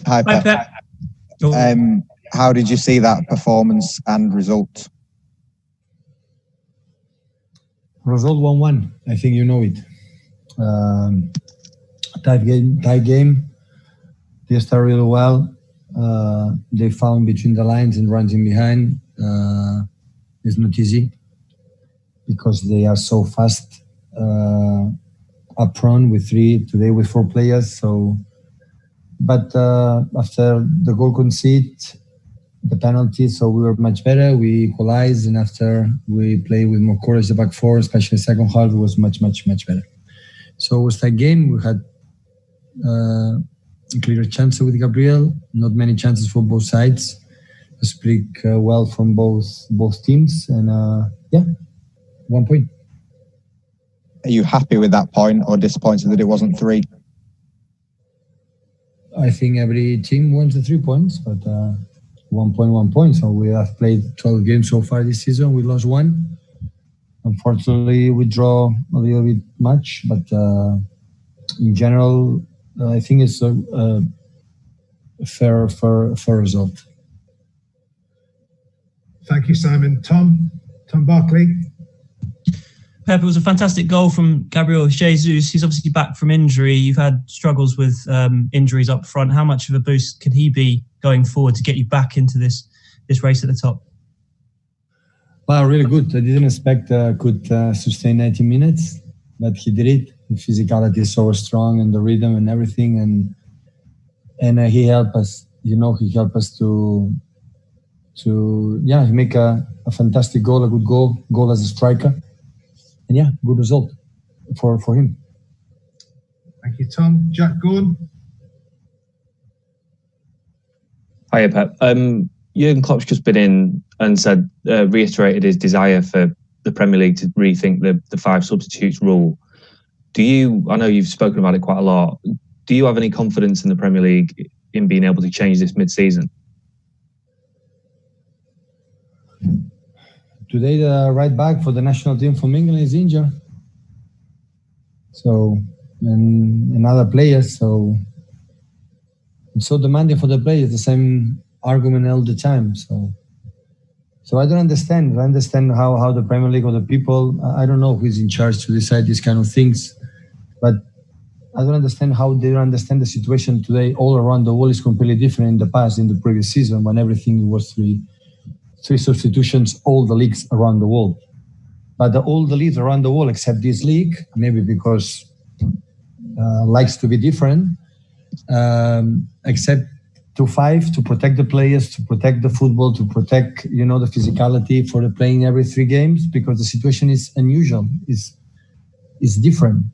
Hi, Pep. Hi, Pep. How did you see that performance and result? Result 1-1. I think you know it. Tight game. They started really well. They found between the lines and runs in behind. It's not easy because they are so fast up front with today with 4 players. So, but after the goal conceded, the penalty, so we were much better. We equalized, and after we played with more courage, the back four, especially the second half, was much better. So it was that game. We had clear chances with Gabriel, not many chances for both sides. We speak well from both teams, and 1 point. Are you happy with that point, or disappointed that it wasn't 3? I think every team wants the 3 points, but 1 point. So we have played 12 games so far this season. We lost 1. Unfortunately, we draw a little bit much, but in general, I think it's a fair result. Thank you, Simon. Tom Barkley. Pep, it was a fantastic goal from Gabriel Jesus. He's obviously back from injury. You've had struggles with injuries up front. How much of a boost could he be going forward to get you back into this race at the top? Well, really good. I didn't expect could sustain 90 minutes, but he did it. The physicality is so strong, and the rhythm and everything, and he helped us. He helped us to make a fantastic goal, a good goal as a striker. And good result for him. Thank you, Tom. Jack Gordon. Hiya, Pep. Jurgen Klopp's just been in and said, reiterated his desire for the Premier League to rethink the 5 substitutes rule. I know you've spoken about it quite a lot. Do you have any confidence in the Premier League in being able to change this mid-season? Today, the right back for the national team from England is injured. So, and other players. So, it's so demanding for the players. The same argument all the time. So I don't understand. I understand how the Premier League or the people. I don't know who's in charge to decide these kind of things, but I don't understand how they don't understand the situation today. All around the world is completely different in the past, in the previous season, when everything was 3 substitutions, all the leagues around the world. But all the leagues around the world, except this league, maybe because likes to be different, except to 5 to protect the players, to protect the football, to protect the physicality for the playing every 3 games, because the situation is unusual, is different.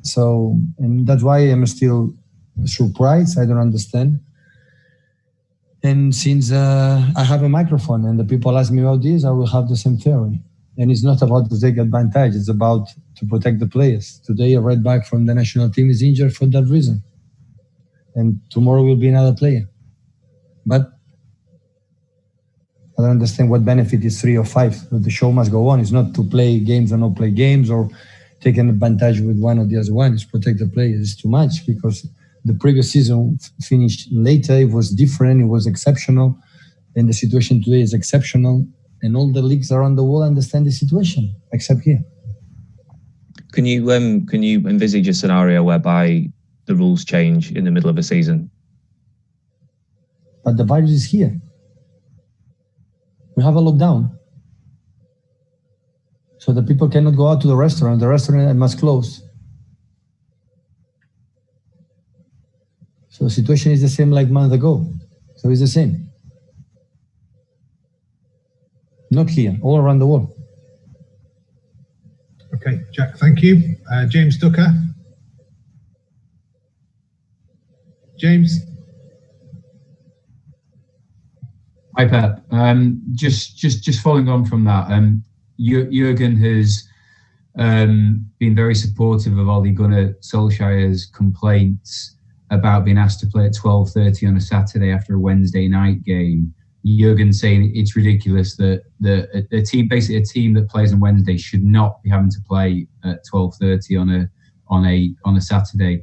So, and that's why I'm still surprised. I don't understand. And since I have a microphone and the people ask me about this, I will have the same theory. And it's not about to take advantage. It's about to protect the players. Today, a right back from the national team is injured for that reason. And tomorrow will be another player. But I don't understand what benefit is 3 or 5. The show must go on. It's not to play games or not play games or take an advantage with one or the other one. It's protect the players. It's too much because the previous season finished later. It was different. It was exceptional. And the situation today is exceptional. And all the leagues around the world understand the situation, except here. Can you envisage a scenario whereby the rules change in the middle of a season? But the virus is here. We have a lockdown. So the people cannot go out to the restaurant. The restaurant must close. So the situation is the same like a month ago. So it's the same. Not here, all around the world. Okay, Jack, thank you. James Ducker. James. Hi, Pep. Just following on from that, Jurgen has been very supportive of Ole Gunnar Solskjaer's complaints about being asked to play at 12:30 on a Saturday after a Wednesday night game. Jurgen saying it's ridiculous that a team that plays on Wednesday should not be having to play at 12:30 on a Saturday.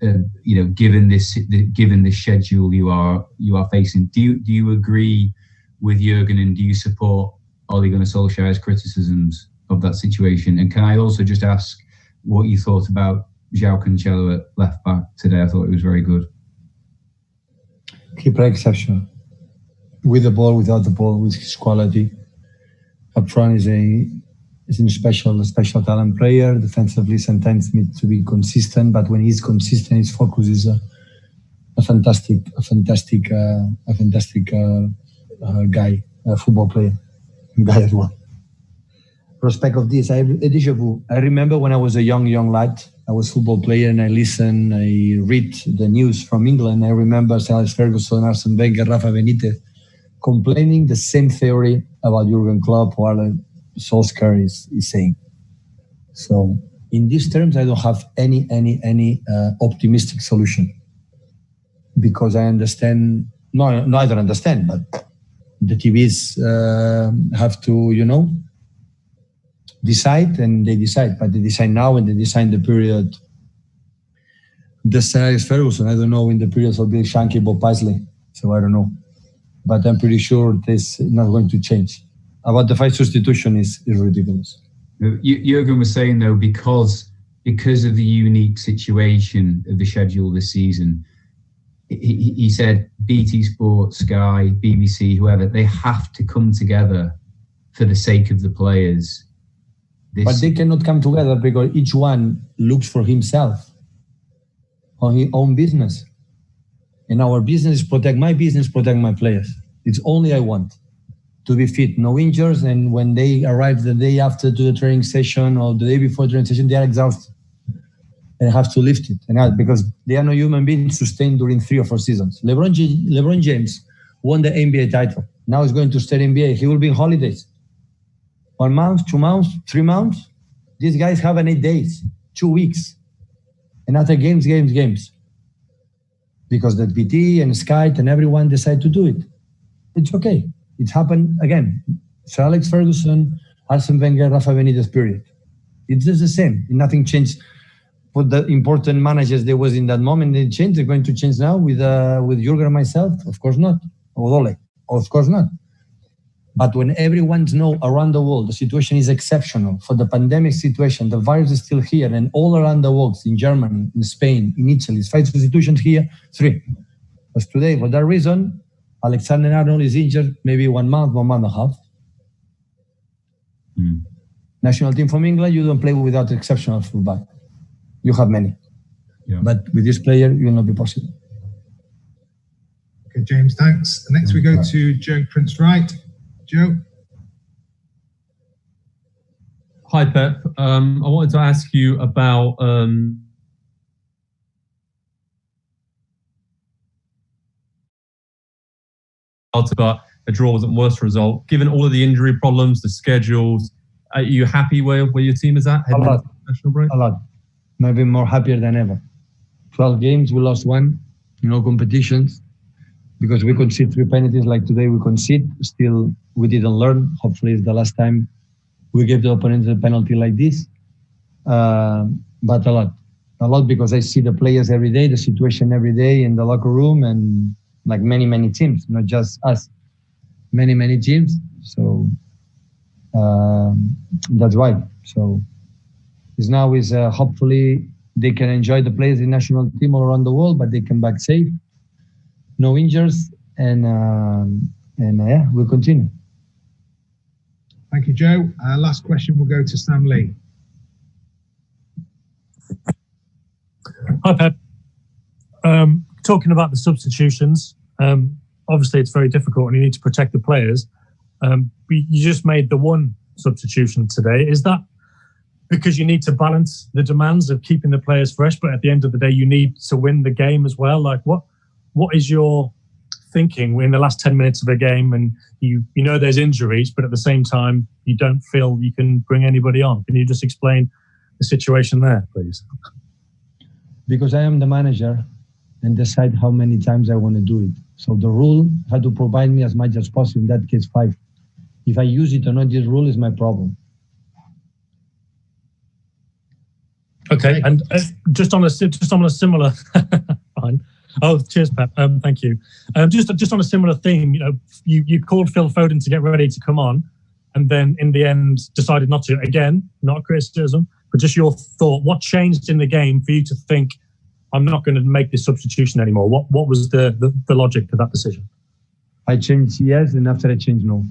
given the schedule you are facing. Do you agree with Jurgen, and do you support Ole Gunnar Solskjaer's criticisms of that situation? And can I also just ask what you thought about João Cancelo at left back today? I thought it was very good. He played exceptional. With the ball, without the ball, with his quality. Up front is a special talent player. Defensively, sometimes needs to be consistent, but when he's consistent, his focus is a fantastic guy, a football player, guy as well. Prospect of this, I have a déjà vu. I remember when I was a young lad, I was a football player and I read the news from England. I remember Sir Alex Ferguson, Arsene Wenger, Rafa Benitez complaining the same theory about Jurgen Klopp or Solskjaer is saying. So in these terms, I don't have any optimistic solution, because I understand. No, I don't understand, but the TVs have to, decide, and they decide. But they decide now, and they decide the period. The Sir Alex Ferguson, I don't know in the periods of Bill Shankly, Bob Paisley, so I don't know. But I'm pretty sure this is not going to change. About the 5 substitution is ridiculous. Jurgen was saying, though, because of the unique situation of the schedule this season, he said BT Sport, Sky, BBC, whoever, they have to come together for the sake of the players. But they cannot come together because each one looks for himself, on his own business. And our business protect my players. It's only I want to be fit, no injuries, and when they arrive the day after to the training session or the day before the training session, they are exhausted and have to lift it. And because they are no human beings sustained during 3 or 4 seasons. LeBron James won the NBA title. Now he's going to stay in NBA. He will be on holidays. 1 month, 2 months, 3 months. These guys have an 8 days, 2 weeks. And after games. Because the BT and Sky and everyone decide to do it. It's okay. It happened again. Sir Alex Ferguson, Arsene Wenger, Rafa Benitez period. It's just the same. Nothing changed. For the important managers there was in that moment, they changed. They're going to change now with Jurgen and myself? Of course not. Or Ole? Of course not. But when everyone knows around the world the situation is exceptional, for the pandemic situation, the virus is still here, and all around the world, in Germany, in Spain, in Italy, 5 substitutions here, 3. But today, for that reason, Alexander-Arnold is injured maybe 1 month, 1 month and a half. National team from England, you don't play without exceptional fullback. You have many. Yeah. But with this player, it will not be possible. Okay, James, thanks. Next we go to Joe Prince-Wright. Joe? Hi, Pep. I wanted to ask you about but a draw wasn't worse result. Given all of the injury problems, the schedules, are you happy where your team is at? A lot. National break? A lot. Maybe more happier than ever. 12 games, we lost 1 in all competitions because we concede 3 penalties like today we concede. Still, we didn't learn. Hopefully it's the last time we give the opponent a penalty like this. But a lot. A lot because I see the players every day, the situation every day in the locker room, and like many teams, not just us. Many teams. So that's right. So it's now hopefully they can enjoy the players in national team all around the world, but they come back safe, no injuries, and yeah, we'll continue. Thank you, Joe. Last question will go to Sam Lee. Hi, Pep. Talking about the substitutions, obviously it's very difficult and you need to protect the players. You just made the 1 substitution today. Is that because you need to balance the demands of keeping the players fresh, but at the end of the day, you need to win the game as well? Like, what is your thinking in the last 10 minutes of a game, and you know there's injuries, but at the same time, you don't feel you can bring anybody on? Can you just explain the situation there, please? Because I am the manager and decide how many times I want to do it. So the rule had to provide me as much as possible, in that case 5. If I use it or not, this rule is my problem. Okay, and just on a similar, fine. Oh, cheers, Pep. Thank you. Just on a similar theme, you called Phil Foden to get ready to come on, and then in the end decided not to. Again, not criticism, but just your thought. What changed in the game for you to think, I'm not going to make this substitution anymore? What was the logic of that decision? I changed yes, and after I changed no.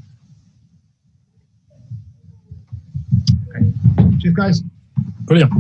Okay. Cheers, guys. Brilliant.